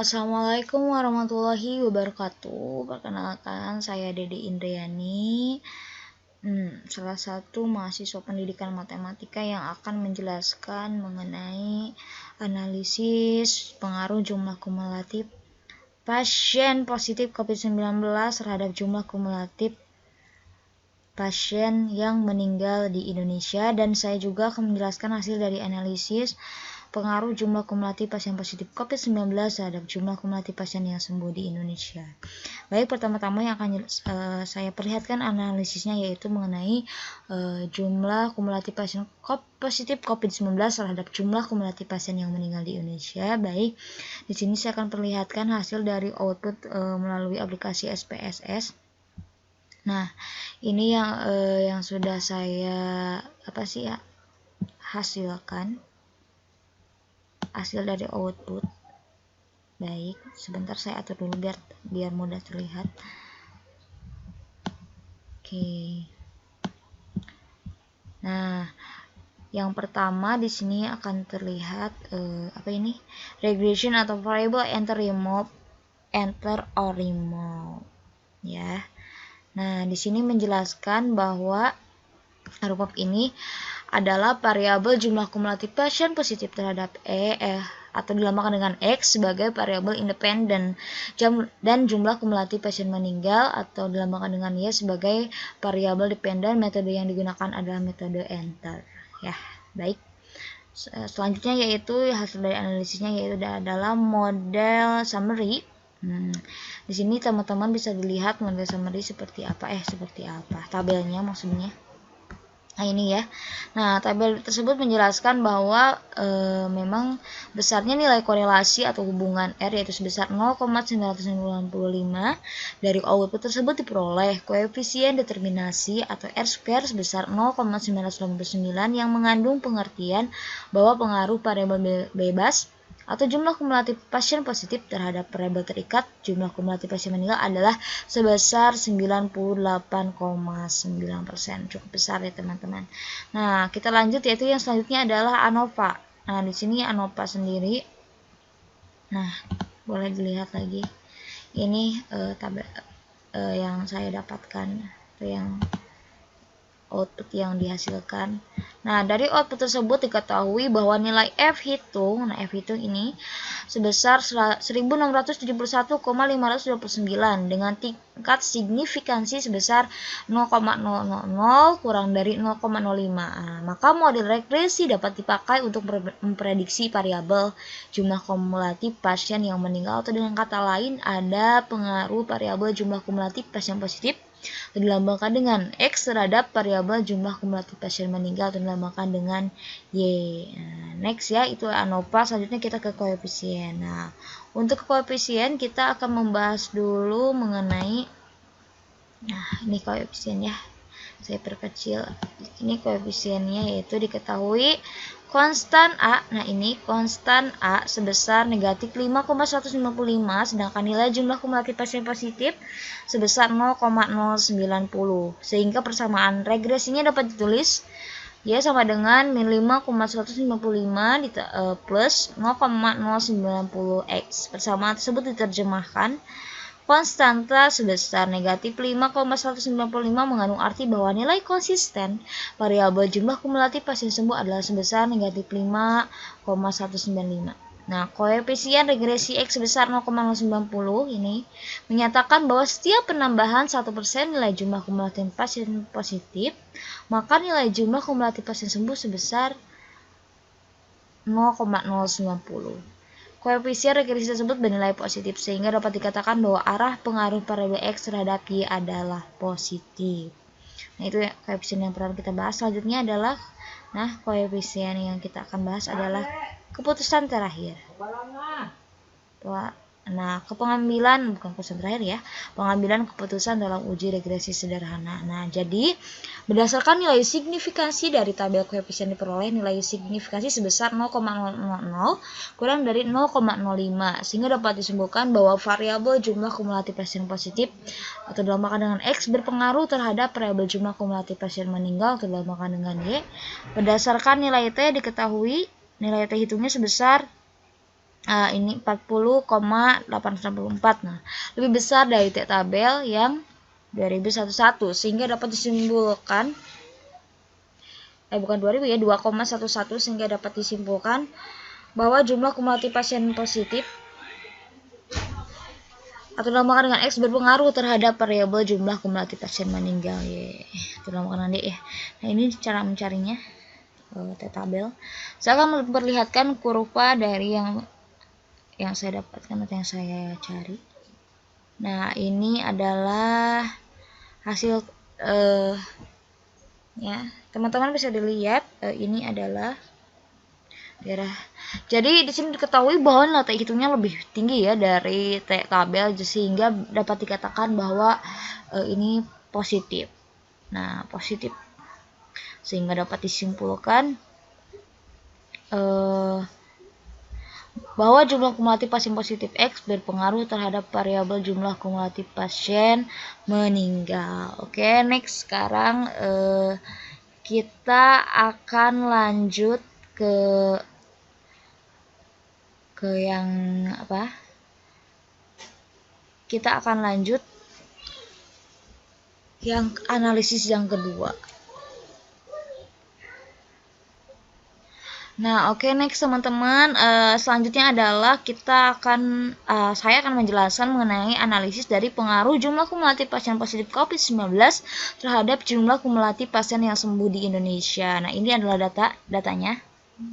Assalamualaikum warahmatullahi wabarakatuh. Perkenalkan, saya Dede Indriani, salah satu mahasiswa pendidikan matematika yang akan menjelaskan mengenai analisis pengaruh jumlah kumulatif pasien positif COVID-19 terhadap jumlah kumulatif pasien yang meninggal di Indonesia, dan saya juga akan menjelaskan hasil dari analisis pengaruh jumlah kumulatif pasien positif COVID-19 terhadap jumlah kumulatif pasien yang sembuh di Indonesia. Baik, pertama-tama yang akan saya perlihatkan analisisnya yaitu mengenai jumlah kumulatif pasien positif COVID-19 terhadap jumlah kumulatif pasien yang meninggal di Indonesia. Baik, di sini saya akan perlihatkan hasil dari output melalui aplikasi SPSS. Nah, ini yang sudah saya hasilkan. Hasil dari output. Baik, sebentar saya atur dulu biar mudah terlihat. Oke. Nah, yang pertama di sini akan terlihat regression atau variable enter or remove ya. Nah, di sini menjelaskan bahwa RUMOP ini adalah variabel jumlah kumulatif pasien positif terhadap atau dilambangkan dengan X sebagai variabel independen, dan jumlah kumulatif pasien meninggal atau dilambangkan dengan Y sebagai variabel dependen. Metode yang digunakan adalah metode enter ya. Baik, selanjutnya yaitu hasil dari analisisnya yaitu adalah model summary. Di sini teman-teman bisa dilihat model summary seperti apa tabelnya maksudnya. Nah, ini ya. Nah, tabel tersebut menjelaskan bahwa memang besarnya nilai korelasi atau hubungan R yaitu sebesar 0,995 dari output tersebut diperoleh koefisien determinasi atau R² sebesar 0,999 yang mengandung pengertian bahwa pengaruh variabel bebas atau jumlah kumulatif pasien positif terhadap variabel terikat jumlah kumulatif pasien meninggal adalah sebesar 98,9%. Cukup besar ya teman-teman. Nah, kita lanjut yaitu yang selanjutnya adalah ANOVA. Nah, di sini ANOVA sendiri. Nah, boleh dilihat lagi. Ini tabel yang saya dapatkan atau yang output yang dihasilkan. Nah, dari output tersebut diketahui bahwa nilai F hitung ini sebesar 1671,529 dengan tingkat signifikansi sebesar 0,000 kurang dari 0,05. Nah, maka model regresi dapat dipakai untuk memprediksi variabel jumlah kumulatif pasien yang meninggal, atau dengan kata lain ada pengaruh variabel jumlah kumulatif pasien positif dilambangkan dengan X terhadap variabel jumlah kumulatif pasien meninggal dilambangkan dengan Y. Nah, next ya, itu ANOVA. Selanjutnya kita ke koefisien. Nah, untuk koefisien kita akan membahas dulu mengenai ini koefisien ya. Saya perkecil. Ini koefisiennya yaitu diketahui konstan A. Nah, ini konstan A sebesar negatif 5,155, sedangkan nilai jumlah kumulatif pasien positif sebesar 0,090. Sehingga persamaan regresinya dapat ditulis Y sama dengan min 5,155 plus 0,090x. Persamaan tersebut diterjemahkan konstanta sebesar negatif 5,195 mengandung arti bahwa nilai konsisten variabel jumlah kumulatif pasien sembuh adalah sebesar negatif 5,195. Nah, koefisien regresi X sebesar 0,090 ini menyatakan bahwa setiap penambahan 1% nilai jumlah kumulatif pasien positif, maka nilai jumlah kumulatif pasien sembuh sebesar 0,090. Koefisien regresi tersebut bernilai positif, sehingga dapat dikatakan bahwa arah pengaruh variabel X terhadap Y adalah positif. Nah, itu koefisien yang pernah kita bahas. Selanjutnya adalah, koefisien yang kita akan bahas adalah keputusan terakhir. Nah, pengambilan keputusan dalam uji regresi sederhana. Nah, jadi berdasarkan nilai signifikansi dari tabel koefisien diperoleh nilai signifikansi sebesar 0,000 kurang dari 0,05, sehingga dapat disimpulkan bahwa variabel jumlah kumulatif pasien positif atau dilambangkan dengan X berpengaruh terhadap variabel jumlah kumulatif pasien meninggal atau dilambangkan dengan Y. Berdasarkan nilai T diketahui nilai T hitungnya sebesar ini 40,894. Nah, lebih besar dari T tabel yang 2011 sehingga dapat disimpulkan bukan 2000 ya, 2,11 sehingga dapat disimpulkan bahwa jumlah kumulatif pasien positif atau dinamakan dengan X berpengaruh terhadap variabel jumlah kumulatif pasien meninggal ya. Itu dinamakan nanti ya. Nah, ini cara mencarinya T tabel. Saya akan memperlihatkan kurva dari yang saya dapatkan atau yang saya cari. Nah, ini adalah hasil ya, teman-teman bisa dilihat ini adalah daerah. Jadi di sini diketahui bahwa nilai T hitungnya lebih tinggi ya dari T tabel sehingga dapat dikatakan bahwa ini positif. Nah, positif sehingga dapat disimpulkan bahwa jumlah kumulatif pasien positif X berpengaruh terhadap variabel jumlah kumulatif pasien meninggal. Oke, next sekarang kita akan lanjut ke yang apa? Kita akan lanjut yang analisis yang kedua. Nah, oke, next teman-teman, selanjutnya adalah saya akan menjelaskan mengenai analisis dari pengaruh jumlah kumulatif pasien positif COVID-19 terhadap jumlah kumulatif pasien yang sembuh di Indonesia. Nah, ini adalah datanya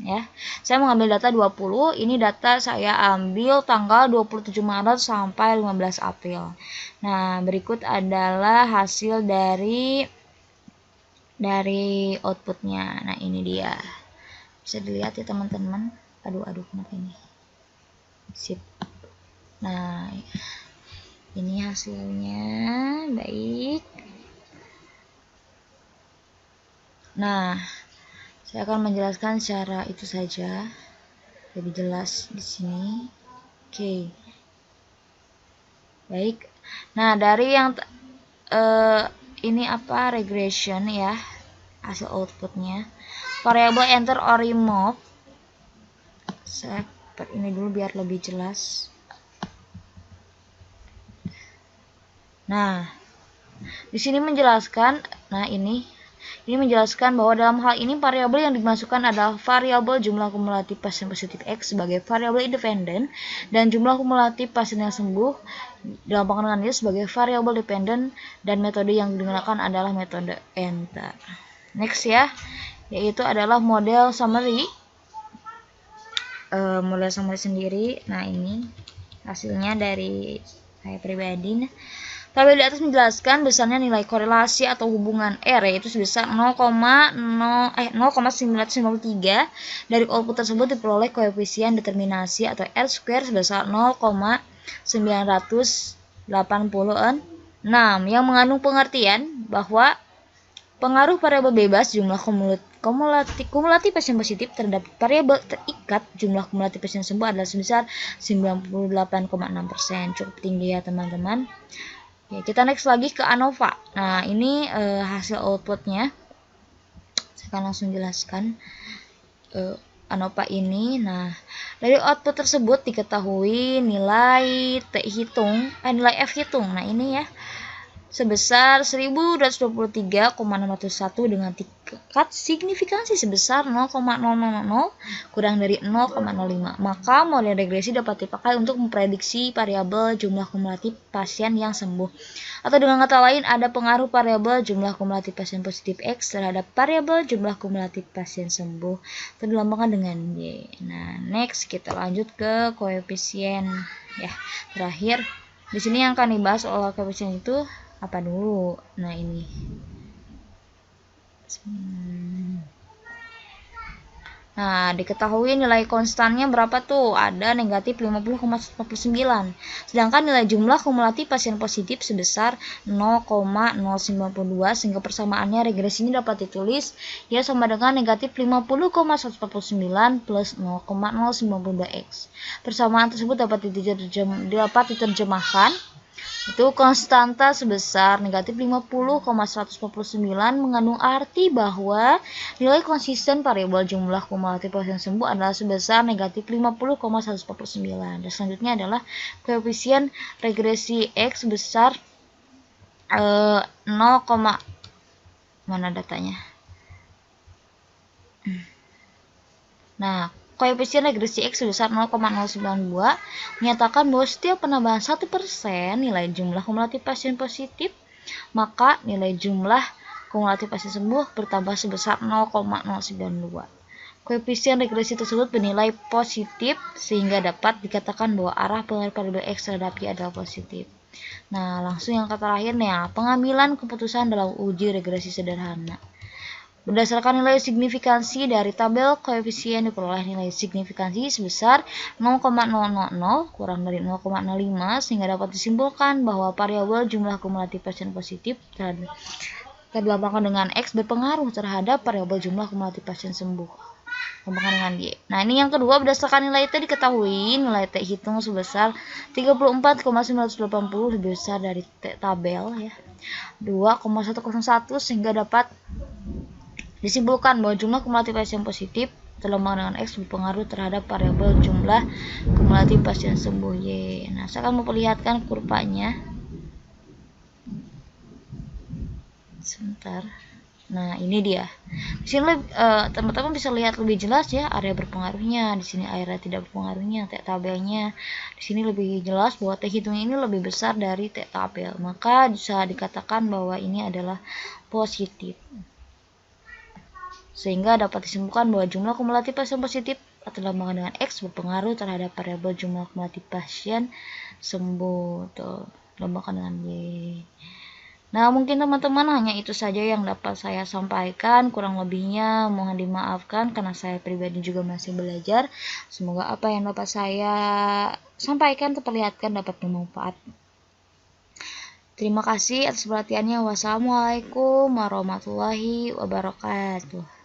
ya. Saya mengambil data 20, ini data saya ambil tanggal 27 Maret sampai 15 April. Nah, berikut adalah hasil dari outputnya. Nah, ini dia. Bisa dilihat ya teman-teman. Aduh kenapa ini? Sip. Nah, ini hasilnya. Baik. Nah, saya akan menjelaskan secara itu saja, lebih jelas di sini. Oke. Baik. Nah, dari yang ini apa? Regression ya. Hasil outputnya. Variabel enter or remove. Saya ini dulu biar lebih jelas. Nah, di sini menjelaskan, ini menjelaskan bahwa dalam hal ini variabel yang dimasukkan adalah variabel jumlah kumulatif pasien positif X sebagai variabel independen dan jumlah kumulatif pasien yang sembuh dilampangkan dengan dia sebagai variabel dependen dan metode yang digunakan adalah metode enter. Next ya, yaitu adalah model summary. Model summary sendiri. Nah, ini hasilnya dari saya pribadi. Tabel di atas menjelaskan besarnya nilai korelasi atau hubungan R yaitu sebesar 0,993. Dari output tersebut diperoleh koefisien determinasi atau R square sebesar 0,986 yang mengandung pengertian bahwa pengaruh variabel bebas jumlah kumulatif pasien positif terhadap variabel terikat jumlah kumulatif pasien sembuh adalah sebesar 98,6%. Cukup tinggi ya teman-teman. Ya, kita next lagi ke ANOVA. Nah, ini hasil outputnya. Saya akan langsung jelaskan ANOVA ini. Nah, dari output tersebut diketahui nilai nilai F hitung. Nah, ini ya sebesar 1223,601 dengan tingkat signifikansi sebesar 0,000 kurang dari 0,05. Maka model regresi dapat dipakai untuk memprediksi variabel jumlah kumulatif pasien yang sembuh. Atau dengan kata lain, ada pengaruh variabel jumlah kumulatif pasien positif X terhadap variabel jumlah kumulatif pasien sembuh. Itu dilambangkan dengan Y. Nah, next kita lanjut ke koefisien ya. Terakhir, di sini yang akan dibahas oleh koefisien itu apa dulu? Nah, ini. Nah, diketahui nilai konstannya berapa tuh? Ada negatif 50,49. Sedangkan nilai jumlah kumulatif pasien positif sebesar 0,092 sehingga persamaannya regresi ini dapat ditulis ya sama dengan negatif 50,149 plus 0,092 X. Persamaan tersebut dapat diterjemahkan Itu konstanta sebesar negatif 50,149 mengandung arti bahwa nilai konsisten variabel jumlah kumulatif pasien sembuh adalah sebesar negatif 50,149. Dan selanjutnya adalah koefisien regresi X sebesar 0, mana datanya? Nah, koefisien regresi X sebesar 0,092 menyatakan bahwa setiap penambahan 1% nilai jumlah kumulatif pasien positif, maka nilai jumlah kumulatif pasien sembuh bertambah sebesar 0,092. Koefisien regresi tersebut bernilai positif sehingga dapat dikatakan bahwa arah pengaruh variabel X terhadap Y adalah positif. Nah, langsung yang terakhirnya, pengambilan keputusan dalam uji regresi sederhana. Berdasarkan nilai signifikansi dari tabel koefisien diperoleh nilai signifikansi sebesar 0,000 kurang dari 0,05 sehingga dapat disimpulkan bahwa variabel jumlah kumulatif pasien positif terlambangkan dengan X berpengaruh terhadap variabel jumlah kumulatif pasien sembuh. Lambangkan dengan Y. Nah, ini yang kedua, berdasarkan nilai T diketahui nilai T hitung sebesar 34,980 lebih besar dari T tabel ya. 2,101 sehingga dapat disimpulkan bahwa jumlah kumulatif pasien positif terlambang dengan X berpengaruh terhadap variabel jumlah kumulatif pasien sembuh Y. Nah, saya akan memperlihatkan kurvanya. Sebentar. Nah, ini dia. Di sini teman-teman bisa lihat lebih jelas ya area berpengaruhnya. Di sini area tidak berpengaruhnya, T tabelnya. Di sini lebih jelas bahwa T hitung ini lebih besar dari T tabel. Maka bisa dikatakan bahwa ini adalah positif. Sehingga dapat disimpulkan bahwa jumlah kumulatif pasien positif atau lambangkan dengan X berpengaruh terhadap variabel jumlah kumulatif pasien sembuh. Tuh, lambangkan dengan Y. Nah, mungkin teman-teman hanya itu saja yang dapat saya sampaikan. Kurang lebihnya mohon dimaafkan karena saya pribadi juga masih belajar. Semoga apa yang dapat saya sampaikan terperlihatkan dapat bermanfaat. Terima kasih atas perhatiannya. Wassalamualaikum warahmatullahi wabarakatuh.